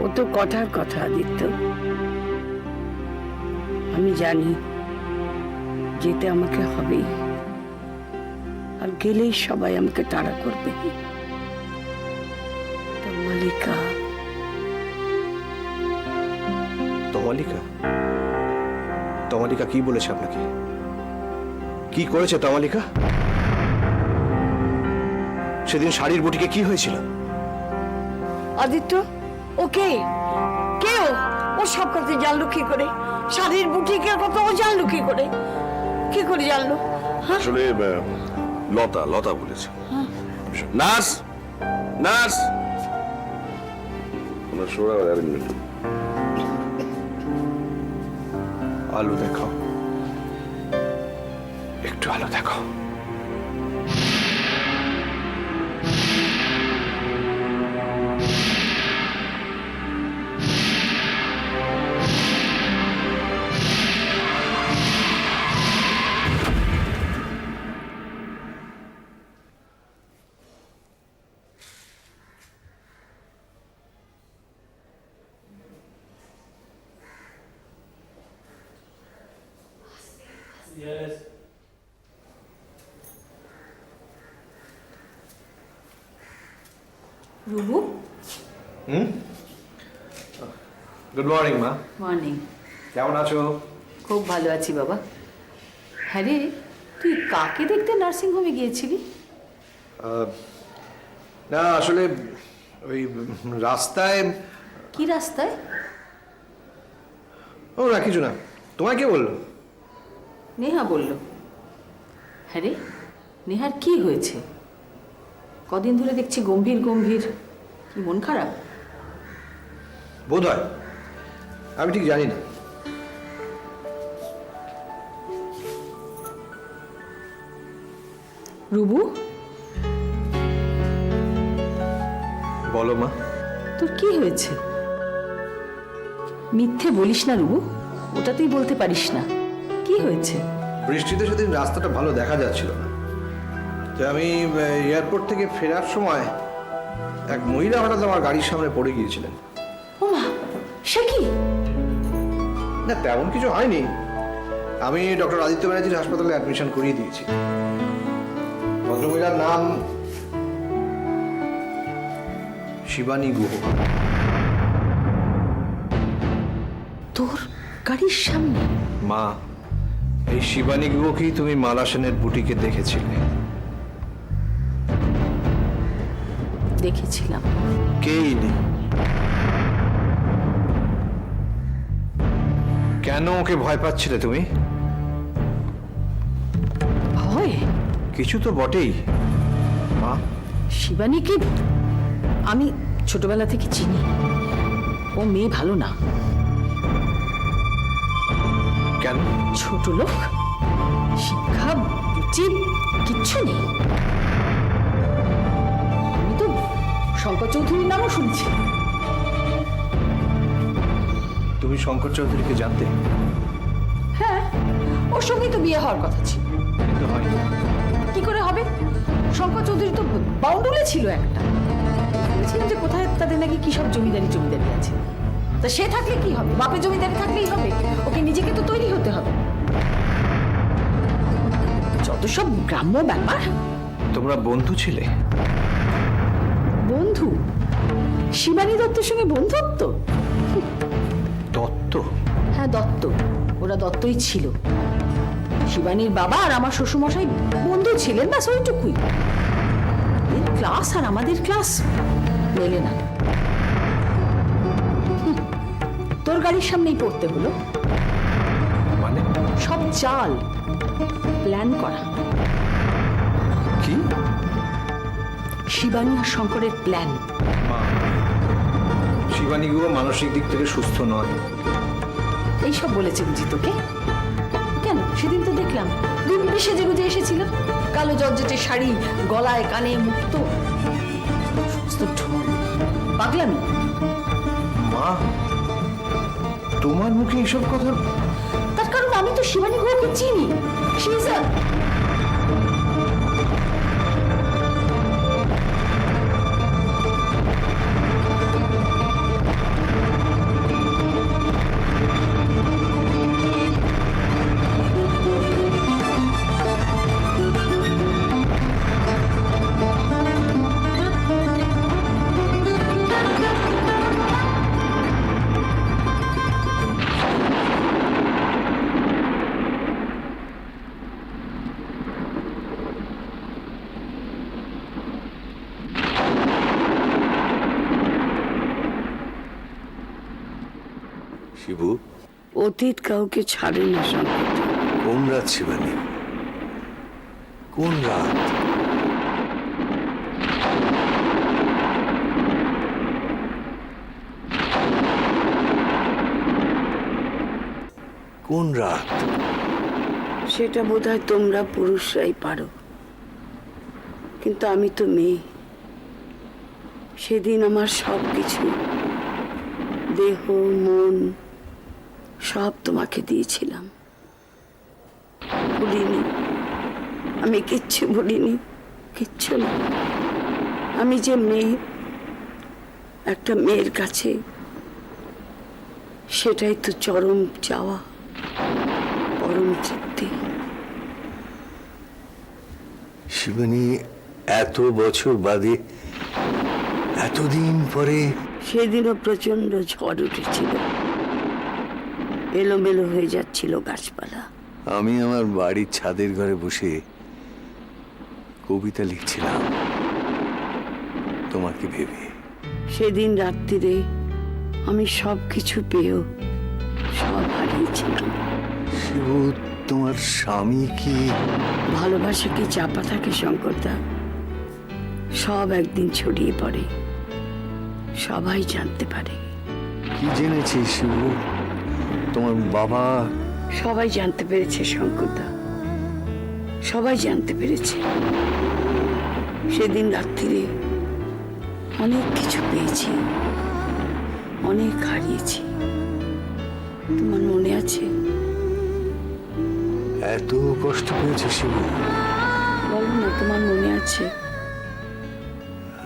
ও তো কথার কথা আদিত্য। আমি জানি যেতে আমাকে হবেই, আর গেলেই সবাই আমাকে তাড়া করবে। তমালিকা তমালিকা তমালিকা কি বলেছে আপনাকে? কি করেছে তমালিকা? সেদিন শাড়ির বুটিকে কি হয়েছিল? আদিত্য, ওকে কে ও সব কথা জানলো কি করে? শাড়ির বুটিকের কথা ও জানলো কি করে? কি করে জানলো? আসলে লতা লতা বলেছে। নার্স নার্স ওনার সোরা অ্যারেঞ্জমেন্ট। আলো দেখাও, একটু আলো দেখাও। Yes. রুবু, গুড মর্নিং মা। মর্নিং। কেমন আছো? খুব ভালো আছি বাবা। হ্যাঁ রে, তুই কাকে দেখতে নার্সিং হোমে গিয়েছিলি? না আসলে ওই রাস্তায়। কি রাস্তায়? ও না, কিছু না। তোমায় কে বললো? নেহা বলল। হ্যাঁ রে, নেহার কি হয়েছে? কদিন ধরে দেখছি গম্ভীর গম্ভীর। কি মন খারাপ? বোধ হয়, আমি ঠিক জানি না। রুবু, বলো মা। তোর কি হয়েছে? মিথ্যে বলিস না রুবু, ওটা তুই বলতে পারিস না। কি হয়েছে? বৃষ্টিতে সেদিন রাস্তাটা ভালো দেখা যাচ্ছিল না, তো আমি এয়ারপোর্ট থেকে ফেরার সময় এক মহিলা হঠাৎ আমার গাড়ির সামনে পড়ে গিয়েছিলেন। ওমা, সে কি? না তেমন কিছু হয়নি, আমি ডক্টর আদিত্য ব্যানার্জির হাসপাতালে অ্যাডমিশন করিয়ে দিয়েছি। ভদ্রমহিলার নাম শিবানী গুহ। তোর গাড়ির সামনে? মা, এই শিবানী গুহকেই তুমি মালা সেনের বুটিকে দেখেছিলে। দেখেছিলাম। কেই নেই। কেন ওকে ভয় পাচ্ছিলে তুমি? ভয়? কিছু তো বটেই মা। শিবানীকে আমি ছোটবেলা থেকে চিনি। ও মেয়ে ভালো না। কেন? ছোট লোক, শিক্ষা বুদ্ধি কিচ্ছু নেই। আমি তো শঙ্কর চৌধুরীর নামও শুনছি। তুমি শঙ্কর চৌধুরীকে জানতে? হ্যাঁ, ওর সঙ্গেই তো বিয়ে হওয়ার কথা ছিল। কিন্তু হয়নি। কি করে হবে? শঙ্কর চৌধুরী তো বাউন্ডুলে ছিল একটা। বলেছিলেন যে কোথায় তাদের নাকি কি সব জমিদারি জমিদারি আছে। তা সে থাকলে কি হবে? বাপের জমিদারি থাকলেই হবে? ওকে নিজেকে তো তৈরি হতে হবে। যত সব গ্রাম্য ব্যাপার। তোমরা বন্ধু ছিলে? বন্ধু? শিবানী দত্তের সঙ্গে বন্ধুত্ব? দত্ত? হ্যাঁ, দত্ত। ওরা দত্তই ছিল। শিবানীর বাবা আর আমার শ্বশুরমশাই বন্ধু ছিলেন, ব্যাস ওইটুকুই। এর ক্লাস আর আমাদের ক্লাস মেলে না। তোর গাড়ির সামনেই পড়তে হলো। মানে? সব চাল প্ল্যান করা। কি? শিবানী আর শঙ্করের প্ল্যান। মা, শিবানী গুহ মানসিক দিক থেকে সুস্থ নয়। এইসব বলেছে বুঝি তোকে? কেন, সেদিন তো দেখলাম দিব্যি সেজে গুজে এসেছিল। কালো জর্জেটের শাড়ি, গলায় কানে মুক্ত, সমস্ত ঢোল পাগলামি। মা, তোমার মুখে এসব কথা? তার কারণ আমি তো শিবানী গুহকে চিনি। শি ইজ আ শিবু, অতীত কাউকে ছাড়ে না শঙ্কর। কোন রাত শিবানী? কোন রাত? কোন রাত? সেটা বোধহয় তোমরা পুরুষরাই পারো, কিন্তু আমি তো মেয়ে। সেদিন আমার সব কিছু, দেহ মন সব তোমাকে দিয়েছিলাম। ভুলিনি, আমি কিচ্ছু ভুলিনি, কিচ্ছু না। আমি যে মেয়ে, একটা মেয়ের কাছে সেটাই তো চরম চাওয়া, পরম তৃপ্তি। শিবানী, এত বছর বাদে, এতদিন পরে। সেদিনও প্রচন্ড ঝড় উঠেছিল, এলোমেলো হয়ে যাচ্ছিল গাছপালা। আমি আমার বাড়ির ছাদের ঘরে বসে কবিতা লিখছিলাম তোমাকে ভেবে। সেদিন রাত্রিরে আমি সব কিছু পেয়েও সব হারিয়েছিলাম। শিবু, তোমার স্বামী কি? ভালোবাসা কি চাপা থাকে শঙ্করদা? সব একদিন ছড়িয়ে পড়ে, সবাই জানতে পারে। কি জেনেছিস শিবু? তোমার বাবা? সবাই জানতে পেরেছে শঙ্করদা, সবাই জানতে পেরেছে। সেদিন রাত্রিরে অনেক কিছু পেয়েছি, অনেক হারিয়েছি। তোমার মনে আছে? এত কষ্ট পেয়েছে শিবু? বলো না, তোমার মনে আছে?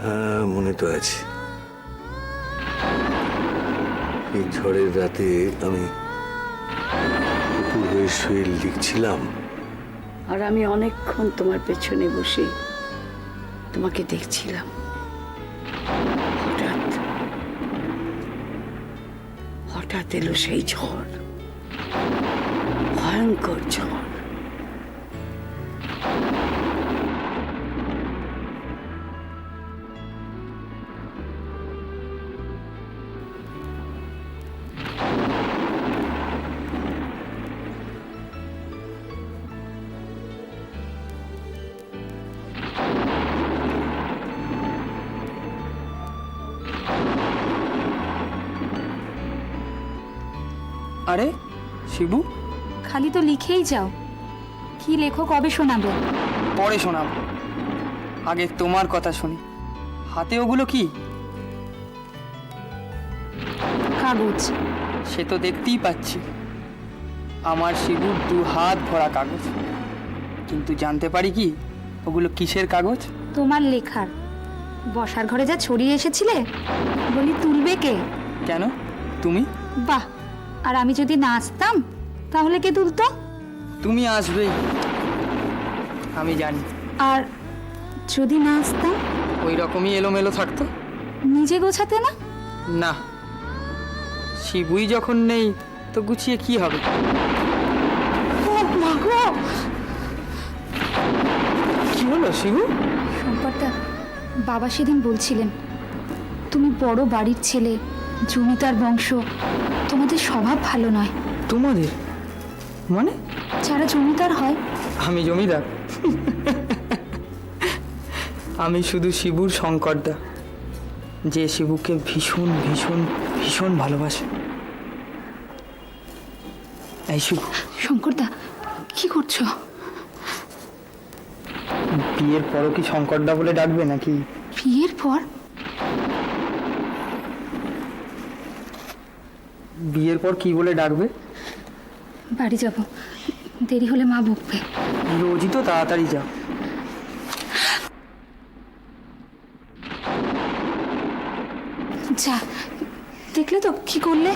হ্যাঁ, মনে তো আছে। এই ঝড়ের রাতে আমি উপর হয়ে শুয়ে লিখছিলাম, আর আমি অনেকক্ষণ তোমার পেছনে বসে তোমাকে দেখছিলাম। হঠাৎ হঠাৎ এলো সেই ঝড়, ভয়ঙ্কর ঝড়। আরে শিবু, খালি তো লিখেই যাও, কি লেখো কবে শোনাবে? পরে শোনাবো, আগে তোমার কথা শুনি। হাতে ওগুলো কি? কাগজ। সে তো দেখতেই পাচ্ছি, আমার শিবুর 2 হাত ভরা কাগজ। কিন্তু জানতে পারি কি ওগুলো কিসের কাগজ? তোমার লেখার। বসার ঘরে যা ছড়িয়ে এসেছিলে, বলি তুলবে কে? কেন, তুমি? বাহ, আর আমি যদি না আসতাম তাহলে কে তুলতো? তুমি আসবেই, আমি জানি। আর যদি না আসতাম? ওই রকমই এলোমেলো থাকতো। নিজে গোছাতে না? না, শিবুই যখন নেই তো গুছিয়ে কি হবে? ও মা গো! কি হলো শিবু? শঙ্করদা, বাবা সেদিন বলছিলেন তুমি বড় বাড়ির ছেলে, জমিদার বংশ, তোমাদের স্বভাব ভালো নয়। তোমাদের মানে? যারা জমিদার হয়। আমি জমিদার? আমি শুধু শিবুর শঙ্করদা, যে শিবুকে ভীষণ ভীষণ ভীষণ ভালোবাসে। এই শিবু, শঙ্করদা, কি করছো? বিয়ের পরও কি শঙ্করদা বলে ডাকবে নাকি? বিয়ের পর? বিয়ের পর কি বলে ডাকবে? বাড়ি যাব, দেরি হলে মা বকবে। রোজই তো তাড়াতাড়ি যাও। যা, দেখলে তো কি করলে?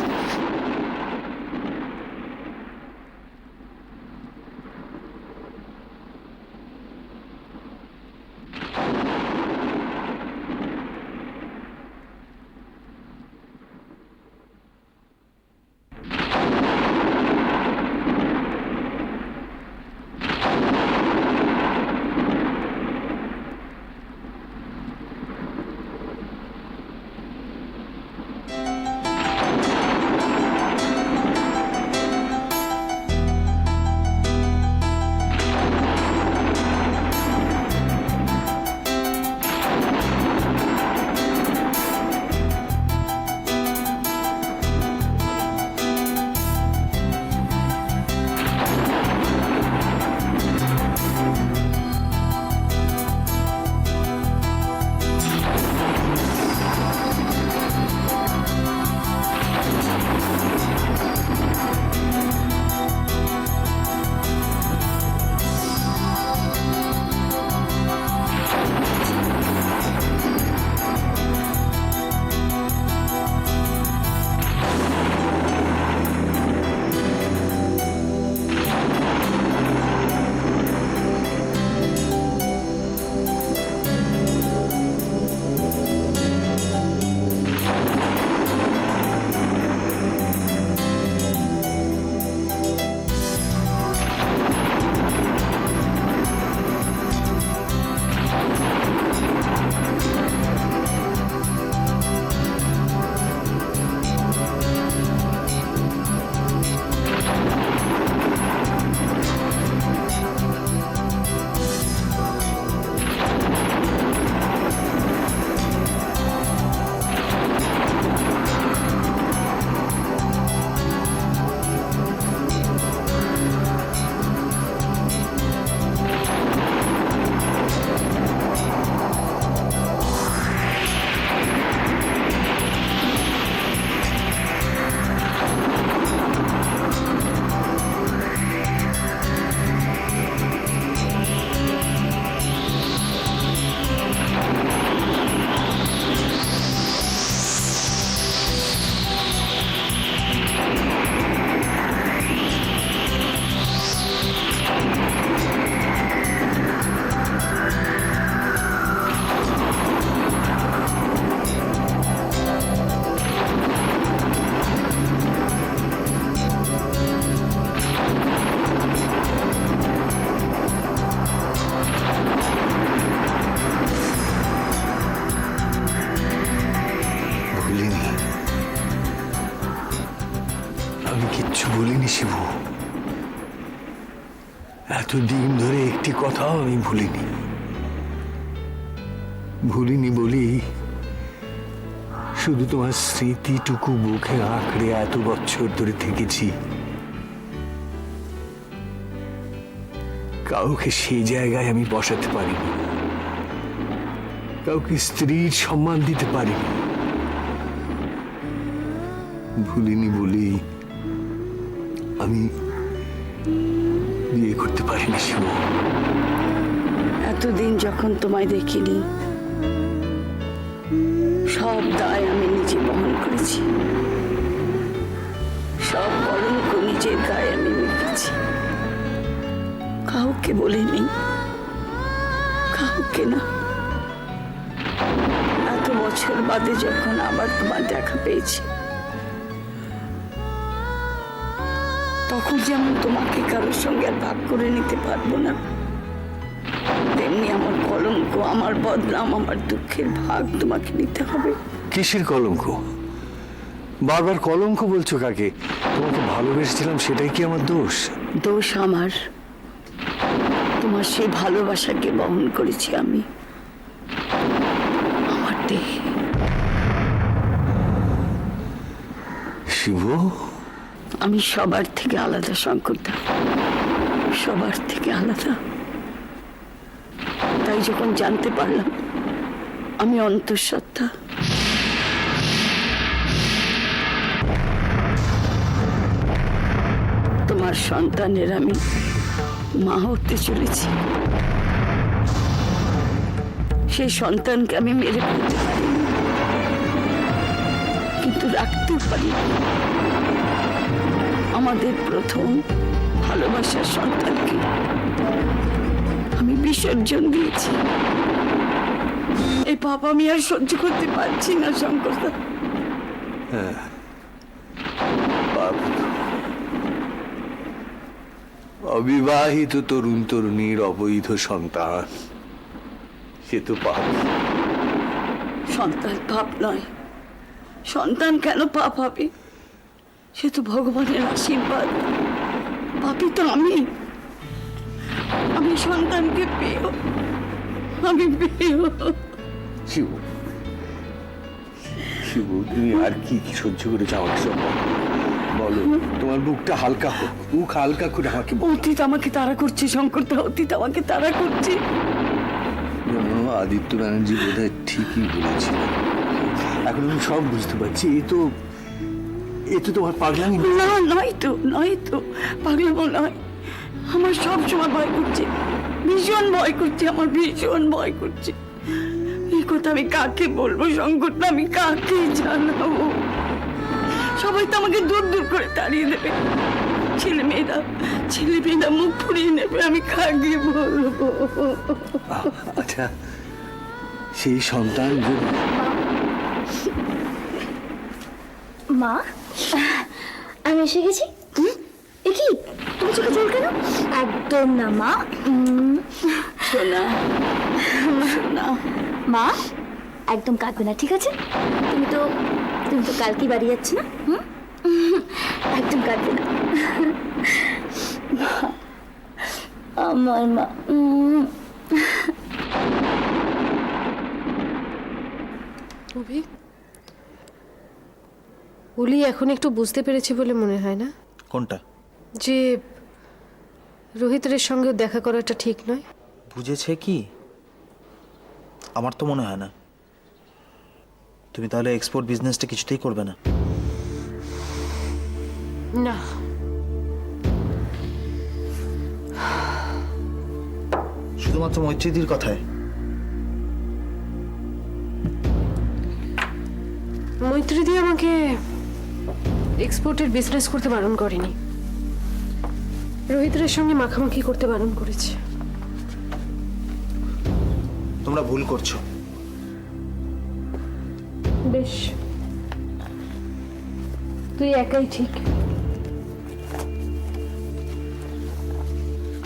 ভুলিনি শিবু, এতদিন ধরে একটি কথাও আমি ভুলিনি। ভুলিনি বলি শুধু তোমার স্মৃতিটুকু বুকে আঁকড়ে এত বছর ধরে থেকেছি। কাউকে সেই জায়গায় আমি বসাতে পারিনি, কাউকে স্ত্রীর সম্মান দিতে পারিনি। ভুলিনি বলি আমি বিয়ে করতে পারিনি শিবু। এতদিন যখন তোমায় দেখিনি, সব দায় আমি নিজে বহন করেছি, সব কলঙ্ক নিজের গায়ে আমি মেখেছি। কাউকে বলিনি, কাউকে না। এত বছর বাদে যখন আবার তোমার দেখা পেয়েছি, তখন যেমন তোমাকে কারোর সঙ্গে আর ভাগ করে নিতে পারবো না, তেমনি আমার কলঙ্ক, আমার বদনাম, আমার দুঃখের ভাগ তোমাকে নিতে হবে। কিসের কলঙ্ক? বারবার কলঙ্ক বলছো কাকে? তোমাকে ভালোবেসেছিলাম, সেটাই কি আমার দোষ? দোষ আমার, তোমার সেই ভালোবাসাকে বহন করেছি আমি আমার দেহে। শিবু, আমি সবার থেকে আলাদা শঙ্করদা, সবার থেকে আলাদা। তাই যখন জানতে পারলাম আমি অন্তঃসত্ত্বা, তোমার সন্তানের আমি মা হতে চলেছি, সেই সন্তানকে আমি মেরে ফেলতে পারি, কিন্তু রাখতেও পারি। আমাদের প্রথম ভালোবাসার সন্তানকে আমি বিসর্জন দিয়েছি। এই পাপ আমি আর সহ্য করতে পারছি না শঙ্করদা। অবিবাহিত তরুণ তরুণীর অবৈধ সন্তান, সে তো পাপ। সন্তান পাপ নয়, সন্তান কেন পাপ হবে? সে তো ভগবানের আশীর্বাদ। পাপী তো আমি। আমি সন্তানকে পেয়েও, আমি পেয়েও। শিবু, শিবু, তুমি আর কি কি সহ্য করে যাও? বলো, তোমার বুকটা হালকা হোক, বুক হালকা করে আমাকে বলো। অতীত আমাকে তাড়া করছে শঙ্করদা, অতীত আমাকে তাড়া করছে। আদিত্য ব্যানার্জি বোধহয় ঠিকই বলেছিলেন। এখন আমি সব বুঝতে পারছি। এ তো তোমার পাগলামি না। না, নয় তো পাগলামো নয়। আমার সব সময় ভয় করছে, ভীষণ ভয় করছে, আমার ভীষণ ভয় করছে। এই কথা আমি কাকে বলবো শঙ্করদা? আমি কাকে জানাবো? সবাই তো আমাকে দূর দূর করে তাড়িয়ে দেবে, ছেলে মেয়েরা মুখ ফুরিয়ে নেবে। আমি কাকে বলবো? আচ্ছা, সেই সন্তান যদি মা, আমি এসে গেছি। এ কি, তুমি চোখে জল কেন? একদম না মা। শোনা মা, একদম কাঁদবে না, ঠিক আছে? তুমি তো কালকেই বাড়ি যাচ্ছ না? একদম কাঁদবে না আমার মা। অভি, ওলি এখন একটু বুঝতে পেরেছে বলে মনে হয় না? কোনটা? যে রোহিতের সঙ্গে দেখা করাটা ঠিক নয়। বুঝেছে কি? আমার তো মনে হয় না। তুমি তাহলে এক্সপোর্ট বিজনেসটা কিছুতেই করবে না? না, শুধুমাত্র মৈত্রীদির কথায়? মৈত্রীদি আমাকে এক্সপোর্টের বিজনেস করতে বারণ করেনি, রোহিতের সঙ্গে মাখামাখি করতে বারণ করেছে। তোমরা ভুল করছো। বেশ, তুই একাই ঠিক।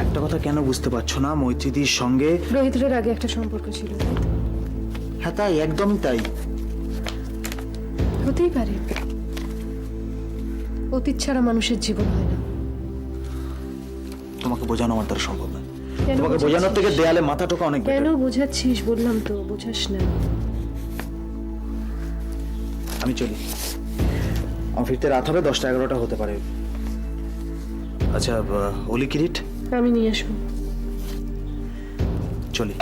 একটা কথা কেন বুঝতে পারছো না? মৈত্রীদির সঙ্গে রোহিতের আগে একটা সম্পর্ক ছিল। হ্যাঁ, তাই, একদমই তাই। হতেই পারে, অতীত ছাড়া মানুষের জীবন হয় না। তোমাকে বোঝানো আমার দ্বারা সম্ভব নয়। কেন তোমাকে বোঝানোর থেকে বোঝাচ্ছিস? দেয়ালে মাথা টোকা অনেক কেন better। বোঝাচ্ছিস? বললাম তো বোঝাস না। আমি চলি, আমার ফিরতে রাত হবে, 10টা-11টা হতে পারে। আচ্ছা, ওলি কিরিট আমি নিয়ে আসবো। চলি।